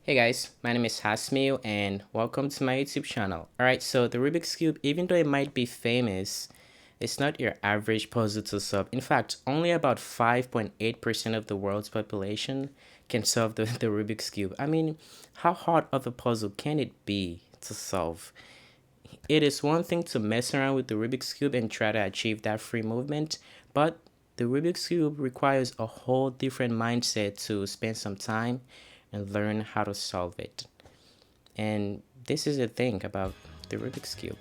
Hey guys, my name is Hasmil and welcome to my YouTube channel. Alright, so the Rubik's Cube, even though it might be famous, it's not your average puzzle to solve. In fact, only about 5.8% of the world's population can solve the Rubik's Cube. I mean, how hard of a puzzle can it be to solve? It is one thing to mess around with the Rubik's Cube and try to achieve that free movement, but the Rubik's Cube requires a whole different mindset to spend some time and learn how to solve it. And this is the thing about the Rubik's Cube.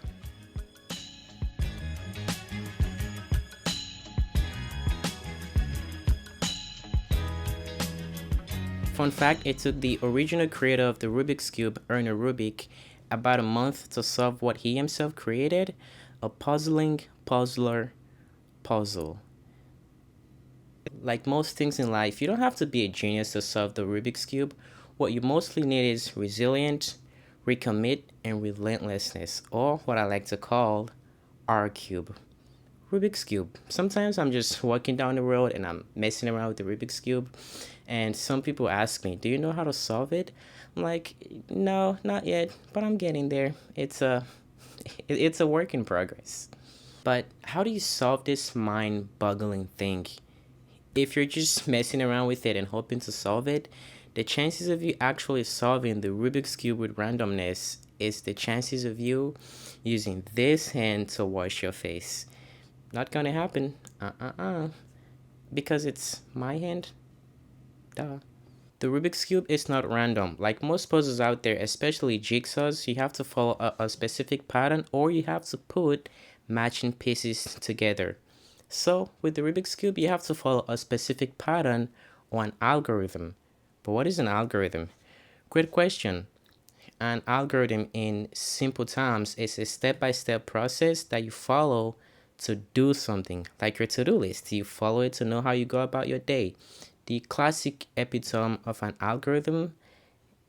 Fun fact, it took the original creator of the Rubik's Cube, Ernie Rubik, about a month to solve what he himself created, a puzzling puzzler puzzle. Like most things in life, you don't have to be a genius to solve the Rubik's Cube. What you mostly need is resilience, recommit, and relentlessness, or what I like to call R Cube. Rubik's Cube. Sometimes I'm just walking down the road and I'm messing around with the Rubik's Cube, and some people ask me, "Do you know how to solve it?" I'm like, "No, not yet, but I'm getting there. It's a work in progress." But how do you solve this mind-boggling thing? If you're just messing around with it and hoping to solve it, the chances of you actually solving the Rubik's Cube with randomness is the chances of you using this hand to wash your face. Not gonna happen. Because it's my hand. Duh. The Rubik's Cube is not random. Like most puzzles out there, especially jigsaws, you have to follow a specific pattern or you have to put matching pieces together. So with the Rubik's Cube, you have to follow a specific pattern or an algorithm. But what is an algorithm? Great question. An algorithm in simple terms is a step-by-step process that you follow to do something, like your to-do list. You follow it to know how you go about your day. The classic epitome of an algorithm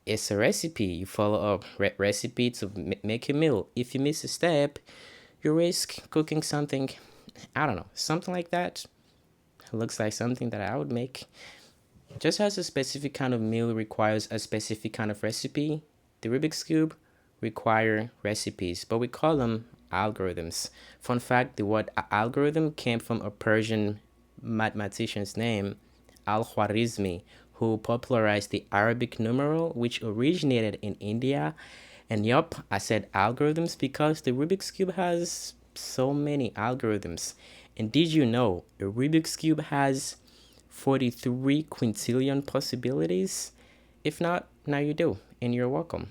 is a recipe. You follow a recipe to make a meal. If you miss a step, you risk cooking something, I don't know, something like that. It looks like something that I would make. Just as a specific kind of meal requires a specific kind of recipe, the Rubik's Cube require recipes, but we call them algorithms. Fun fact, the word algorithm came from a Persian mathematician's name, Al-Khwarizmi, who popularized the Arabic numeral, which originated in India. And yup, I said algorithms because the Rubik's Cube has so many algorithms. And did you know a Rubik's Cube has 43 quintillion possibilities? If not, now you do, and you're welcome.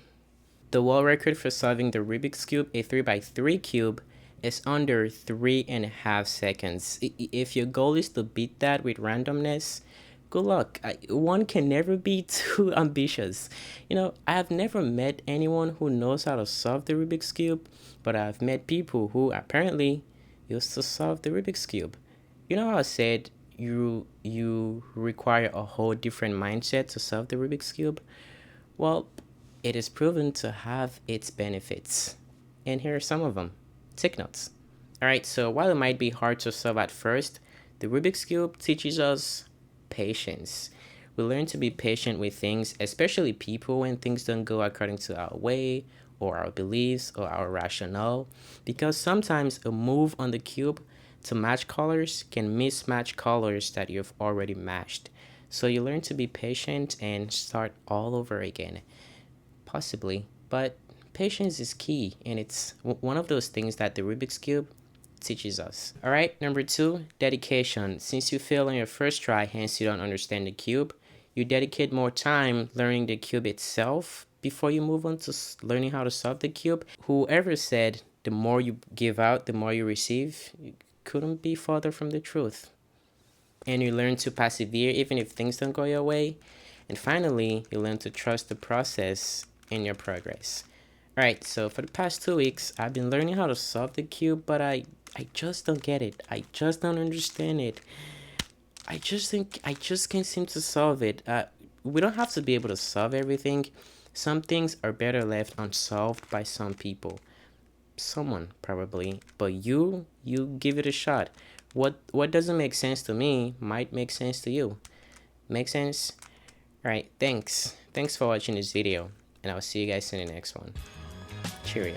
The world record for solving the Rubik's Cube, a 3x3 cube, is under 3.5 seconds. If your goal is to beat that with randomness, good luck. One can never be too ambitious. I have never met anyone who knows how to solve the Rubik's Cube, but I've met people who apparently used to solve the Rubik's Cube. You know how I said you require a whole different mindset to solve the Rubik's Cube? Well, it is proven to have its benefits. And here are some of them. Take notes. Alright, so while it might be hard to solve at first, the Rubik's Cube teaches us patience. We learn to be patient with things, especially people, when things don't go according to our way or our beliefs or our rationale, because sometimes a move on the cube to match colors can mismatch colors that you've already matched. So you learn to be patient and start all over again. Possibly, but patience is key, and it's one of those things that the Rubik's Cube teaches us. All right, number 2, dedication. Since you fail on your first try, hence you don't understand the cube, you dedicate more time learning the cube itself before you move on to learning how to solve the cube. Whoever said the more you give out, the more you receive, you couldn't be farther from the truth. And you learn to persevere even if things don't go your way. And finally, you learn to trust the process in your progress. Alright, so for the past 2 weeks, I've been learning how to solve the cube, but I just don't get it. I just don't understand it. I just can't seem to solve it. We don't have to be able to solve everything. Some things are better left unsolved by some people. Someone probably, but you give it a shot. What doesn't make sense to me might make sense to you. Make sense? All right, thanks. Thanks for watching this video, and I'll see you guys in the next one. Cheerio.